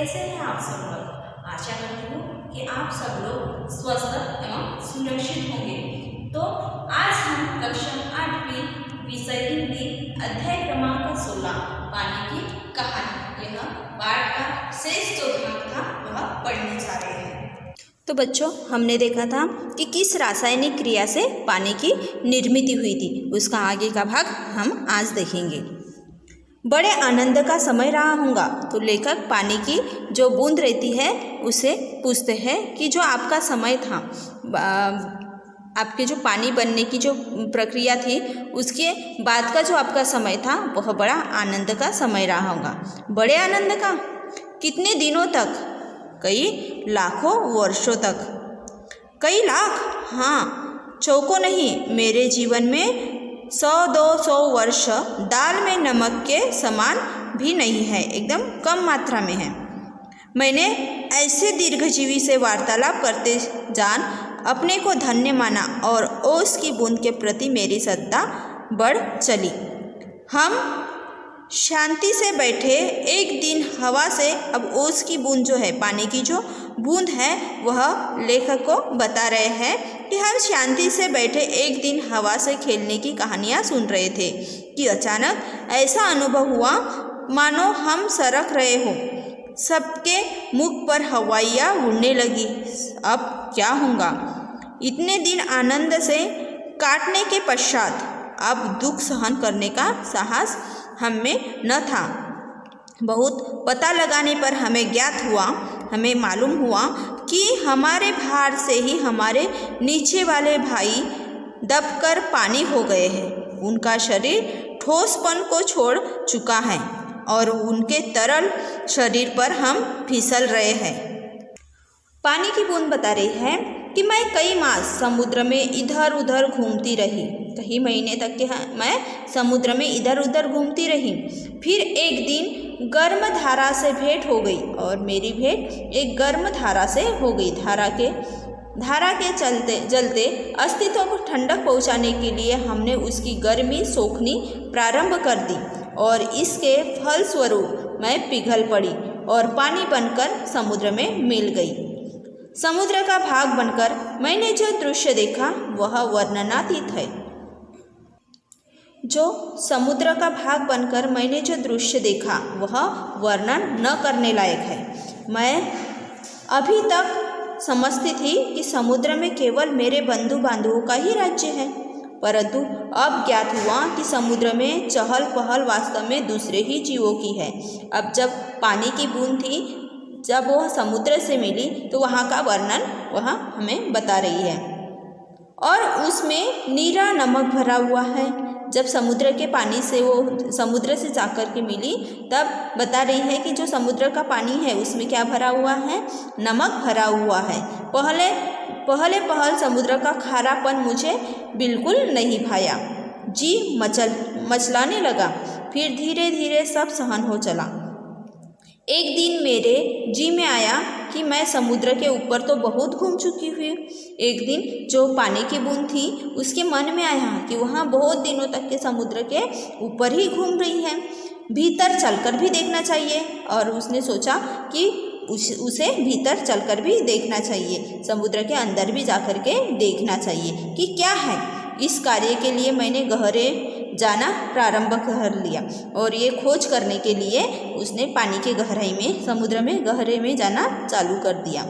कैसे हैं आप सब लोग। आशा करती हूँ कि आप सब लोग स्वस्थ एवं सुरक्षित होंगे। तो आज हम कक्षा 8वीं विषय हिंदी अध्याय क्रमांक 16 पानी की कहानी, यह पाठ का शेष जो भाग था वह पढ़ने जा रहे हैं। तो बच्चों, हमने देखा था कि किस रासायनिक क्रिया से पानी की निर्मित हुई थी। उसका आगे का भाग हम आज देखेंगे। बड़े आनंद का समय रहा होगा। तो लेखक पानी की जो बूंद रहती है उसे पूछते हैं कि जो आपका समय था, आपके जो पानी बनने की जो प्रक्रिया थी उसके बाद का जो आपका समय था वह बड़ा आनंद का समय रहा होगा। बड़े आनंद का? कितने दिनों तक? कई लाखों वर्षों तक। कई लाख? हाँ, चौकों नहीं। मेरे जीवन में 100-200 वर्ष दाल में नमक के समान भी नहीं है, एकदम कम मात्रा में है। मैंने ऐसे दीर्घजीवी से वार्तालाप करते जान अपने को धन्य माना और ओस की बूंद के प्रति मेरी श्रद्धा बढ़ चली। हम शांति से बैठे एक दिन हवा से, अब ओस की बूंद जो है, पानी की जो बूंद है, वह लेखक को बता रहे हैं कि हम शांति से बैठे एक दिन हवा से खेलने की कहानियाँ सुन रहे थे कि अचानक ऐसा अनुभव हुआ मानो हम सरक रहे हो। सबके मुख पर हवाइयाँ उड़ने लगी। अब क्या होगा? इतने दिन आनंद से काटने के पश्चात अब दुख सहन करने का साहस हम में न था। बहुत पता लगाने पर हमें मालूम हुआ कि हमारे भार से ही हमारे नीचे वाले भाई दबकर पानी हो गए हैं। उनका शरीर ठोसपन को छोड़ चुका है और उनके तरल शरीर पर हम फिसल रहे हैं। पानी की बूंद बता रही है कि मैं कई मास समुद्र में इधर उधर घूमती रही। कई महीने तक के मैं समुद्र में इधर उधर घूमती रही। फिर एक दिन गर्म धारा से भेंट हो गई और मेरी भेंट एक गर्म धारा से हो गई। धारा के जलते अस्तित्व को ठंडक पहुंचाने के लिए हमने उसकी गर्मी सोखनी प्रारंभ कर दी और इसके फलस्वरूप मैं पिघल पड़ी और पानी बनकर समुद्र में मिल गई। समुद्र का भाग बनकर मैंने जो दृश्य देखा वह वर्णनातीत है। जो समुद्र का भाग बनकर मैंने जो दृश्य देखा वह वर्णन न करने लायक है। मैं अभी तक समझती थी कि समुद्र में केवल मेरे बंधु बांधवों का ही राज्य है, परंतु अब ज्ञात हुआ कि समुद्र में चहल पहल वास्तव में दूसरे ही जीवों की है। अब जब पानी की बूंद थी, जब वह समुद्र से मिली तो वहाँ का वर्णन वह हमें बता रही है और उसमें नीरा नमक भरा हुआ है। जब समुद्र के पानी से वो समुद्र से जाकर के मिली तब बता रही है कि जो समुद्र का पानी है उसमें क्या भरा हुआ है? नमक भरा हुआ है। पहल समुद्र का खारापन मुझे बिल्कुल नहीं भाया। जी मचलाने लगा, फिर धीरे धीरे सब सहन हो चला। एक दिन मेरे जी में आया कि मैं समुद्र के ऊपर तो बहुत घूम चुकी हुई। एक दिन जो पानी की बूंद थी उसके मन में आया कि वहाँ बहुत दिनों तक के समुद्र के ऊपर ही घूम रही है, भीतर चलकर भी देखना चाहिए। और उसने सोचा कि उसे भीतर चलकर भी देखना चाहिए, समुद्र के अंदर भी जाकर के देखना चाहिए कि क्या है। इस कार्य के लिए मैंने गहरे जाना प्रारंभ कर लिया और ये खोज करने के लिए उसने पानी के गहराई में, समुद्र में गहरे में जाना चालू कर दिया।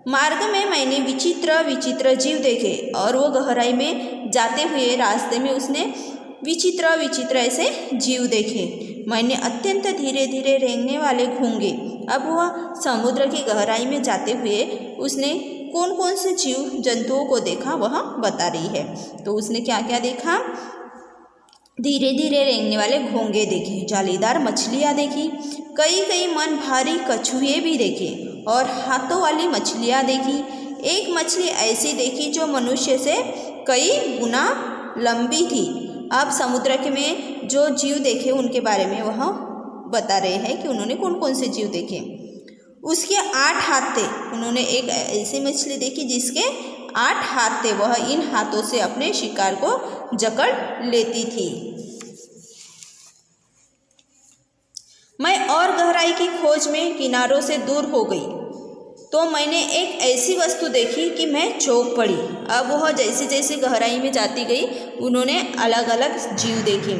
मार्ग में मैंने विचित्र जीव देखे और वो गहराई में जाते हुए रास्ते में उसने विचित्र ऐसे जीव देखे। मैंने अत्यंत धीरे धीरे रेंगने वाले घोंगे। अब वह समुद्र की गहराई में जाते हुए उसने कौन कौन से जीव जंतुओं को देखा वह बता रही है। तो उसने क्या क्या देखा? धीरे धीरे रेंगने वाले घोंगे देखे, जालीदार मछलियाँ देखी, कई मन भारी कछुए भी देखे और हाथों वाली मछलियाँ देखी। एक मछली ऐसी देखी जो मनुष्य से कई गुना लंबी थी। अब समुद्र के में जो जीव देखे उनके बारे में वह बता रहे हैं कि उन्होंने कौन कौन से जीव देखे। उसके 8 हाथ थे। उन्होंने एक ऐसी मछली देखी जिसके 8 हाथ थे। वह इन हाथों से अपने शिकार को जकड़ लेती थी। मैं और गहराई की खोज खोज में किनारों से दूर हो गई तो मैंने एक ऐसी वस्तु देखी कि मैं चौंक पड़ी। अब वह जैसे जैसे गहराई में जाती गई उन्होंने अलग अलग जीव देखे।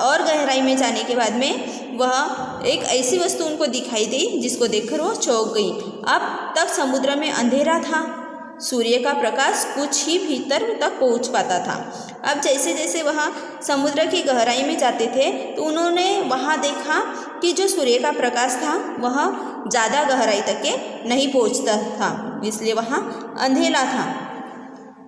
और गहराई में जाने के बाद में वह एक ऐसी वस्तु उनको दिखाई दी जिसको देखकर वो चौंक गई। अब तक समुद्र में अंधेरा था, सूर्य का प्रकाश कुछ ही भीतर तक पहुंच पाता था। अब जैसे जैसे वह समुद्र की गहराई में जाते थे तो उन्होंने वहाँ देखा कि जो सूर्य का प्रकाश था वह ज़्यादा गहराई तक के नहीं पहुँचता था, इसलिए वहाँ अंधेरा था।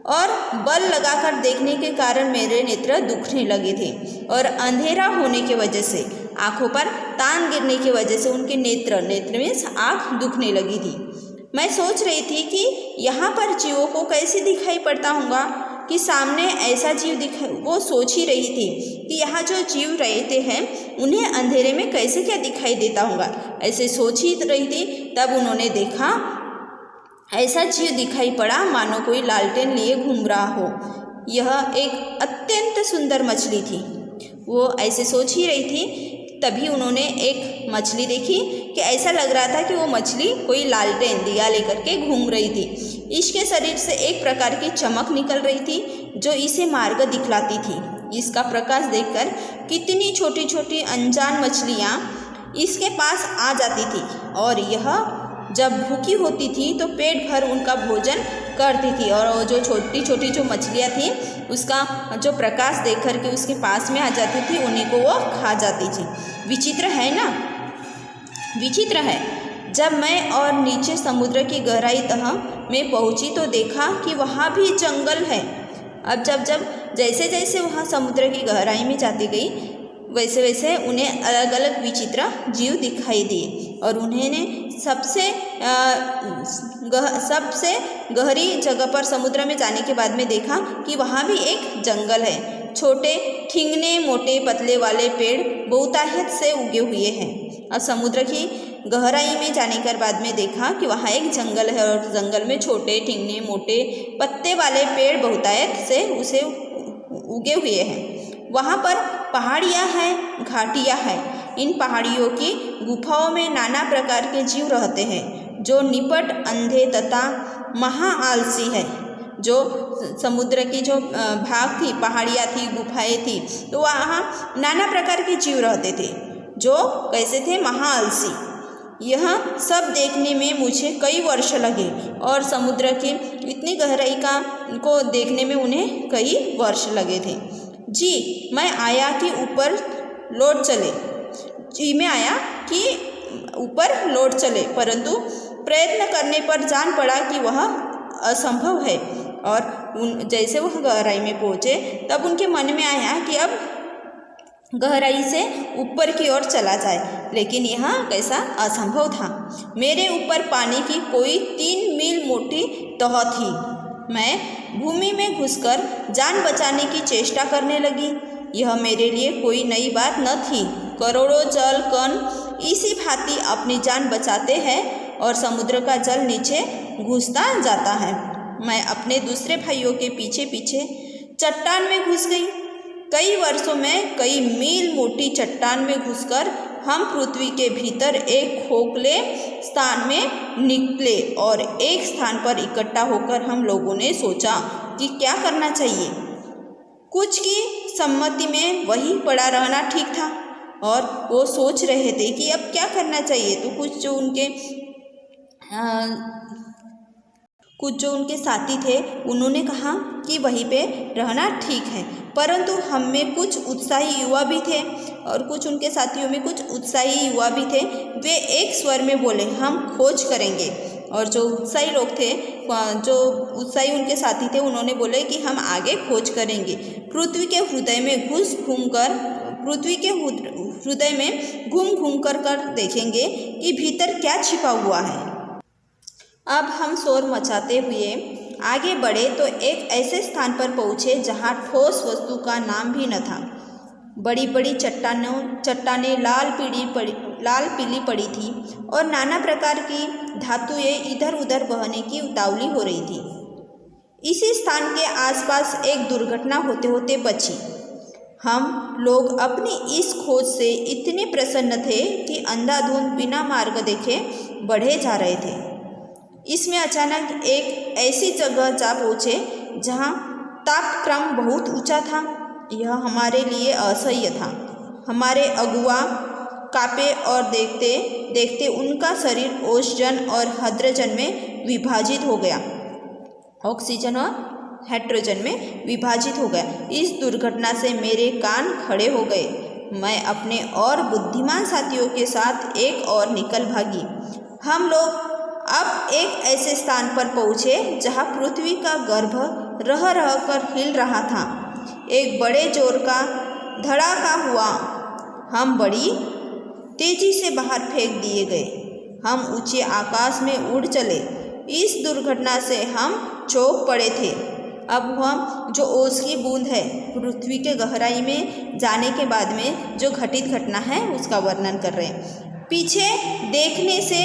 और बल लगाकर देखने के कारण मेरे नेत्र दुखने लगे थे और अंधेरा होने की वजह से आँखों पर तान गिरने की वजह से उनके नेत्र मीन्स आँख दुखने लगी थी। मैं सोच रही थी कि यहाँ पर जीवों को कैसे दिखाई पड़ता होगा कि सामने ऐसा जीव वो सोच ही रही थी कि यहाँ जो जीव रहते हैं उन्हें अंधेरे में कैसे क्या दिखाई देता होगा, ऐसे सोच ही रही थी। तब उन्होंने देखा ऐसा जीव दिखाई पड़ा मानो कोई लालटेन लिए घूम रहा हो। यह एक अत्यंत सुंदर मछली थी। वो ऐसे सोच ही रही थी तभी उन्होंने एक मछली देखी कि ऐसा लग रहा था कि वो मछली कोई लालटेन दिया लेकर के घूम रही थी। इसके शरीर से एक प्रकार की चमक निकल रही थी जो इसे मार्ग दिखलाती थी। इसका प्रकाश देखकर कितनी छोटी छोटी अनजान मछलियाँ इसके पास आ जाती थी और यह जब भूखी होती थी तो पेट भर उनका भोजन करती थी और वो जो छोटी छोटी जो मछलियाँ थी उसका जो प्रकाश देख कर के उसके पास में आ जाती थी, उन्हीं को वो खा जाती थी। विचित्र है ना, विचित्र है। जब मैं और नीचे समुद्र की गहराई तह में पहुंची तो देखा कि वहाँ भी जंगल है। अब जैसे जैसे वहाँ समुद्र की गहराई में जाती गई वैसे वैसे उन्हें अलग अलग विचित्र जीव दिखाई दिए और उन्होंने सबसे गहरी जगह पर समुद्र में जाने के बाद में देखा कि वहाँ भी एक जंगल है। छोटे ठिंगने मोटे पतले वाले पेड़ बहुतायत से उगे हुए हैं। और समुद्र की गहराई में जाने के बाद में देखा कि वहाँ एक जंगल है और जंगल में छोटे ठिंगने मोटे पत्ते वाले पेड़ बहुतायत से उसे उगे हुए हैं। वहाँ पर पहाड़ियाँ हैं, घाटियाँ हैं। इन पहाड़ियों की गुफाओं में नाना प्रकार के जीव रहते हैं जो निपट अंधे तथा महाआलसी है। जो समुद्र की जो भाग थी, पहाड़ियाँ थी, गुफाएं थी, तो वहाँ नाना प्रकार के जीव रहते थे जो कैसे थे, महाआलसी। यह सब देखने में मुझे कई वर्ष लगे और समुद्र की इतनी गहराई को देखने में उन्हें कई वर्ष लगे थे। मैं आया कि ऊपर लौट चले, परंतु प्रयत्न करने पर जान पड़ा कि वह असंभव है। और जैसे वह गहराई में पहुँचे तब उनके मन में आया कि अब गहराई से ऊपर की ओर चला जाए, लेकिन यह कैसा असंभव था। मेरे ऊपर पानी की कोई 3 मील मोटी तह थी। मैं भूमि में घुसकर जान बचाने की चेष्टा करने लगी। यह मेरे लिए कोई नई बात न थी। करोड़ों जल कण इसी भांति अपनी जान बचाते हैं और समुद्र का जल नीचे घुसता जाता है। मैं अपने दूसरे भाइयों के पीछे पीछे चट्टान में घुस गई। कई वर्षों में कई मील मोटी चट्टान में घुसकर हम पृथ्वी के भीतर एक खोखले स्थान में निकले और एक स्थान पर इकट्ठा होकर हम लोगों ने सोचा कि क्या करना चाहिए। कुछ की सम्मति में वहीं पड़ा रहना ठीक था और वो सोच रहे थे कि अब क्या करना चाहिए। तो कुछ जो उनके साथी थे उन्होंने कहा कि वहीं पे रहना ठीक है, परंतु हम में कुछ उत्साही युवा भी थे और कुछ उनके साथियों में कुछ उत्साही युवा भी थे। वे एक स्वर में बोले, हम खोज करेंगे। और जो उत्साही लोग थे, जो उत्साही उनके साथी थे, उन्होंने बोले कि हम आगे खोज करेंगे। पृथ्वी के हृदय में घूम घूम कर देखेंगे कि भीतर क्या छिपा हुआ है। अब हम शोर मचाते हुए आगे बढ़े तो एक ऐसे स्थान पर पहुँचे जहाँ ठोस वस्तु का नाम भी न था। बड़ी बड़ी चट्टानें लाल पीली पड़ी थी और नाना प्रकार की धातुएं इधर उधर बहने की उतावली हो रही थी। इसी स्थान के आसपास एक दुर्घटना होते होते बची। हम लोग अपनी इस खोज से इतने प्रसन्न थे कि अंधाधुंध बिना मार्ग देखे बढ़े जा रहे थे। इसमें अचानक एक ऐसी जगह जा पहुँचे जहाँ तापक्रम बहुत ऊंचा था। यह हमारे लिए असह्य था। हमारे अगुआ कांपे और देखते देखते उनका शरीर ओजन और हाइड्रोजन में विभाजित हो गया, ऑक्सीजन और हाइड्रोजन में विभाजित हो गया। इस दुर्घटना से मेरे कान खड़े हो गए। मैं अपने और बुद्धिमान साथियों के साथ एक और निकल भागी। हम लोग अब एक ऐसे स्थान पर पहुँचे जहाँ पृथ्वी का गर्भ रह रह कर हिल रहा था। एक बड़े जोर का धड़ाका हुआ। हम बड़ी तेजी से बाहर फेंक दिए गए। हम ऊंचे आकाश में उड़ चले। इस दुर्घटना से हम चौंक पड़े थे। अब हम जो ओस की बूंद है, पृथ्वी के गहराई में जाने के बाद में जो घटित घटना है उसका वर्णन कर रहे हैं। पीछे देखने से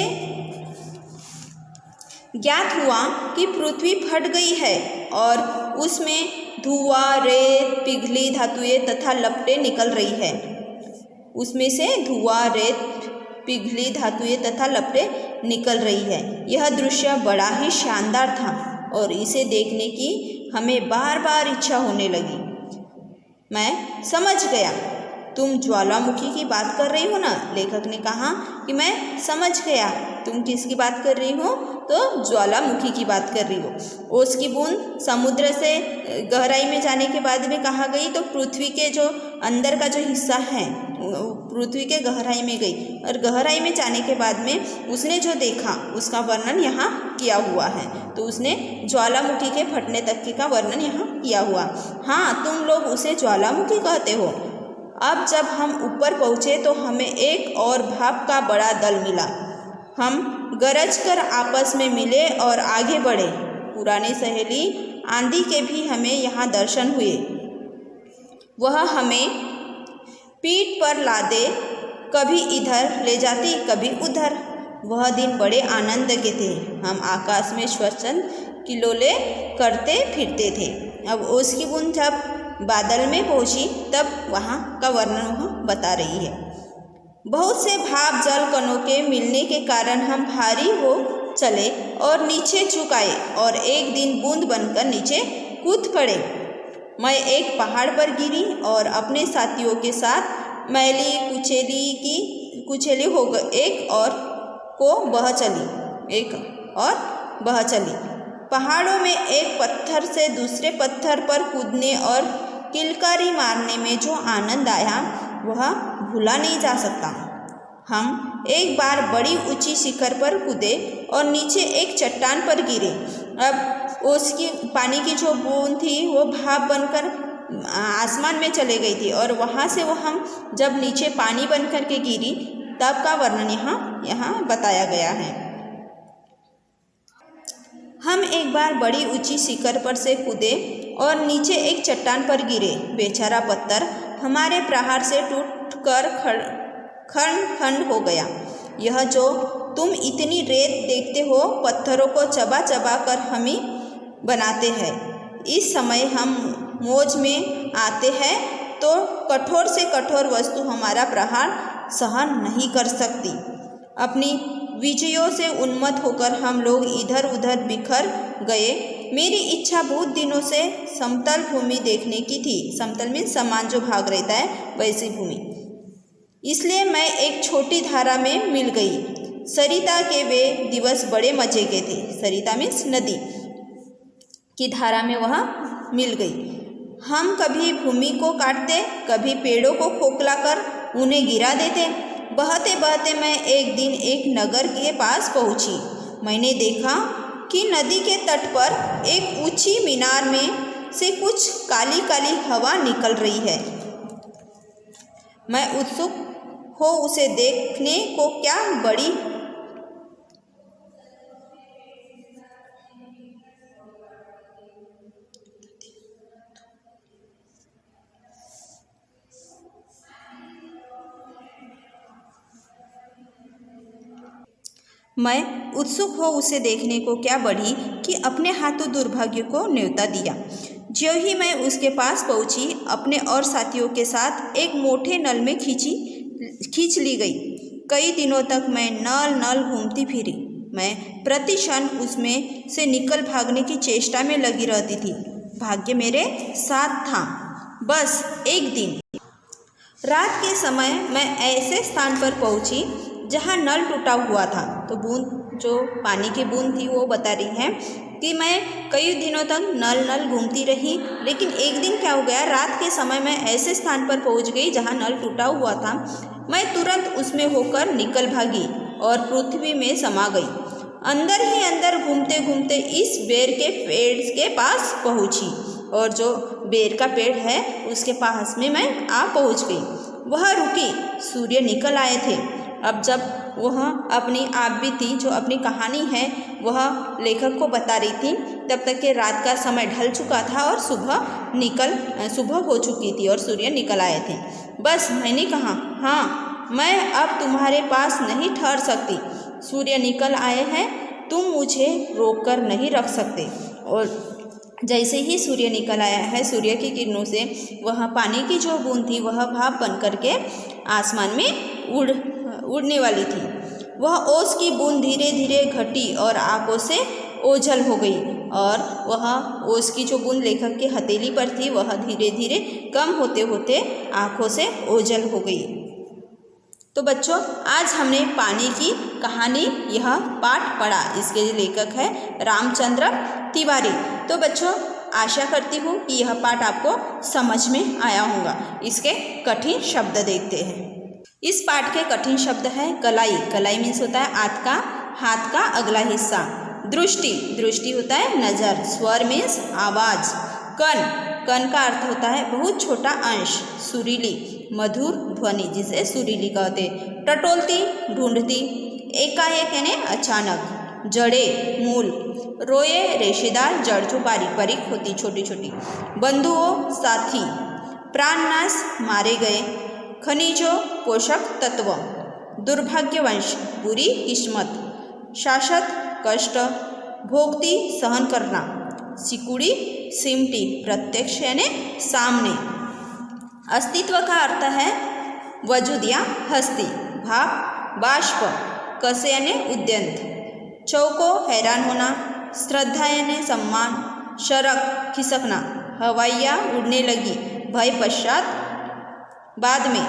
ज्ञात हुआ कि पृथ्वी फट गई है और उसमें धुआं, रेत, पिघली धातुएं तथा लपटें निकल रही है। उसमें से धुआं, रेत, पिघली धातुएं तथा लपटें निकल रही है। यह दृश्य बड़ा ही शानदार था और इसे देखने की हमें बार बार इच्छा होने लगी। मैं समझ गया, तुम ज्वालामुखी की बात कर रही हो ना? लेखक ने कहा कि मैं समझ गया तुम किसकी बात कर रही हो, तो ज्वालामुखी की बात कर रही हो। ओस की बूंद समुद्र से गहराई में जाने के बाद में कहा गई तो पृथ्वी के जो अंदर का जो हिस्सा है पृथ्वी के गहराई में गई और गहराई में जाने के बाद में उसने जो देखा उसका वर्णन यहाँ किया हुआ है। तो उसने ज्वालामुखी के फटने तक का वर्णन यहाँ किया हुआ। हाँ, तुम लोग उसे ज्वालामुखी कहते हो। अब जब हम ऊपर पहुँचे तो हमें एक और भाप का बड़ा दल मिला। हम गरज कर आपस में मिले और आगे बढ़े। पुरानी सहेली आंधी के भी हमें यहाँ दर्शन हुए। वह हमें पीठ पर लादे कभी इधर ले जाती कभी उधर। वह दिन बड़े आनंद के थे। हम आकाश में स्वच्छंद किलोले करते फिरते थे। अब उसकी बूंद जब बादल में पहुंची तब वहाँ का वर्णन वह बता रही है। बहुत से भाप जल कणों के मिलने के कारण हम भारी हो चले और नीचे झुक आए और एक दिन बूंद बनकर नीचे कूद पड़े। मैं एक पहाड़ पर गिरी और अपने साथियों के साथ मैली कुचेली हो गई एक और बह चली। पहाड़ों में एक पत्थर से दूसरे पत्थर पर कूदने और किलकारी मारने में जो आनंद आया वह भूला नहीं जा सकता। हम एक बार बड़ी ऊंची शिखर पर कूदे और नीचे एक चट्टान पर गिरे। अब उसकी पानी की जो बूंद थी वो भाप बनकर आसमान में चले गई थी और वहाँ से वो हम जब नीचे पानी बनकर के गिरी तब का वर्णन यहाँ बताया गया है। हम एक बार बड़ी ऊंची शिखर पर से कूदे और नीचे एक चट्टान पर गिरे। बेचारा पत्थर हमारे प्रहार से टूटकर खंड खंड हो गया। यह जो तुम इतनी रेत देखते हो पत्थरों को चबा चबा कर हम ही बनाते हैं। इस समय हम मौज में आते हैं तो कठोर से कठोर वस्तु हमारा प्रहार सहन नहीं कर सकती। अपनी विजयों से उन्मत्त होकर हम लोग इधर उधर बिखर गए। मेरी इच्छा बहुत दिनों से समतल भूमि देखने की थी। समतल में समान जो भाग रहता है वैसी भूमि। इसलिए मैं एक छोटी धारा में मिल गई। सरिता के वे दिवस बड़े मजे के थे। सरिता मीन्स नदी की धारा में वह मिल गई। हम कभी भूमि को काटते, कभी पेड़ों को खोखला कर उन्हें गिरा देते। बहते बहते मैं एक दिन एक नगर के पास पहुंची। मैंने देखा कि नदी के तट पर एक ऊंची मीनार में से कुछ काली काली हवा निकल रही है। मैं उत्सुक हो उसे देखने को क्या बड़ी कि अपने हाथों दुर्भाग्य को न्योता दिया। ज्यों ही मैं उसके पास पहुंची, अपने और साथियों के साथ एक मोटे नल में खींच ली गई। कई दिनों तक मैं नल घूमती फिरी। मैं प्रति क्षण उसमें से निकल भागने की चेष्टा में लगी रहती थी। भाग्य मेरे साथ था। बस एक दिन रात के समय मैं ऐसे स्थान पर पहुंची जहां नल टूटा हुआ था। तो बूंद, जो पानी की बूंद थी, वो बता रही है कि मैं कई दिनों तक नल घूमती रही, लेकिन एक दिन क्या हो गया, रात के समय मैं ऐसे स्थान पर पहुंच गई जहां नल टूटा हुआ था। मैं तुरंत उसमें होकर निकल भागी और पृथ्वी में समा गई। अंदर ही अंदर घूमते घूमते इस बेर के पेड़ के पास पहुंची, और जो बेर का पेड़ है उसके पास में मैं आ पहुंच गई। वह रुकी, सूर्य निकल आए थे। अब जब वह अपनी आप भी थी, जो अपनी कहानी है वह लेखक को बता रही थी, तब तक के रात का समय ढल चुका था और सुबह हो चुकी थी और सूर्य निकल आए थे। बस मैंने कहा, हाँ, मैं अब तुम्हारे पास नहीं ठहर सकती। सूर्य निकल आए हैं, तुम मुझे रोक कर नहीं रख सकते। और जैसे ही सूर्य निकल आया है, सूर्य की किरणों से वह पानी की जो बूंद थी वह भाप बन करके आसमान में उड़ने वाली थी। वह ओस की बूंद धीरे धीरे घटी और आंखों से ओझल हो गई, और वह ओस की जो बूंद लेखक के हथेली पर थी वह धीरे धीरे कम होते होते आंखों से ओझल हो गई। तो बच्चों, आज हमने पानी की कहानी यह पाठ पढ़ा। इसके लेखक है रामचंद्र तिवारी। तो बच्चों, आशा करती हूँ कि यह पाठ आपको समझ में आया होगा। इसके कठिन शब्द देखते हैं। इस पाठ के कठिन शब्द है कलाई। कलाई मीन्स होता है हाथ का अगला हिस्सा। दृष्टि होता है नज़र। स्वर मीन्स आवाज़। कण का अर्थ होता है बहुत छोटा अंश। सुरीली, मधुर ध्वनि, जिसे सुरीली कहते। टटोलती, ढूंढती। एकाएक यानी अचानक। जड़े, मूल। रोए, रेशेदार जड़ जो बारीक बारीक होती, छोटी छोटी। बंधुओं, साथी। प्राणनाश, मारे गए। खनिजों, पोषक तत्व। दुर्भाग्यवंश, बुरी किस्मत। शासक, कष्ट। भोगती, सहन करना। सिकुड़ी, सिमटी, प्रत्यक्ष यानी सामने। अस्तित्व का अर्थ है वजूद या हस्ती। भाप, बाष्प। कसे यानी उद्यंत। चौको, हैरान होना। श्रद्धा यानी सम्मान। शरक, खिसकना। हवाइयाँ, उड़ने लगी। भय, पश्चात, बाद में।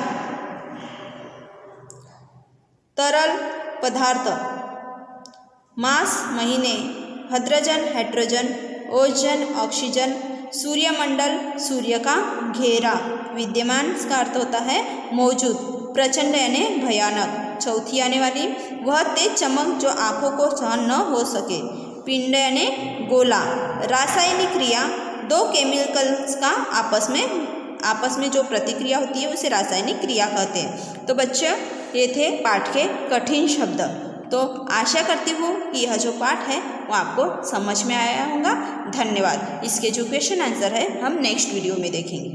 तरल पदार्थ। मास, महीने। Hydrogen, hydrogen. Ozone, oxygen. सूर्यमंडल, सूर्य का घेरा। विद्यमान का अर्थ होता है मौजूद। प्रचंड यानी भयानक। चौथी आने वाली, वह तेज चमक जो आंखों को सहन न हो सके। पिंड यानी गोला। रासायनिक क्रिया, दो केमिकल्स का आपस में जो प्रतिक्रिया होती है उसे रासायनिक क्रिया कहते हैं। तो बच्चों, ये थे पाठ के कठिन शब्द। तो आशा करती हूँ कि यह जो पाठ है वो आपको समझ में आया होगा। धन्यवाद। इसके जो क्वेश्चन आंसर है हम नेक्स्ट वीडियो में देखेंगे।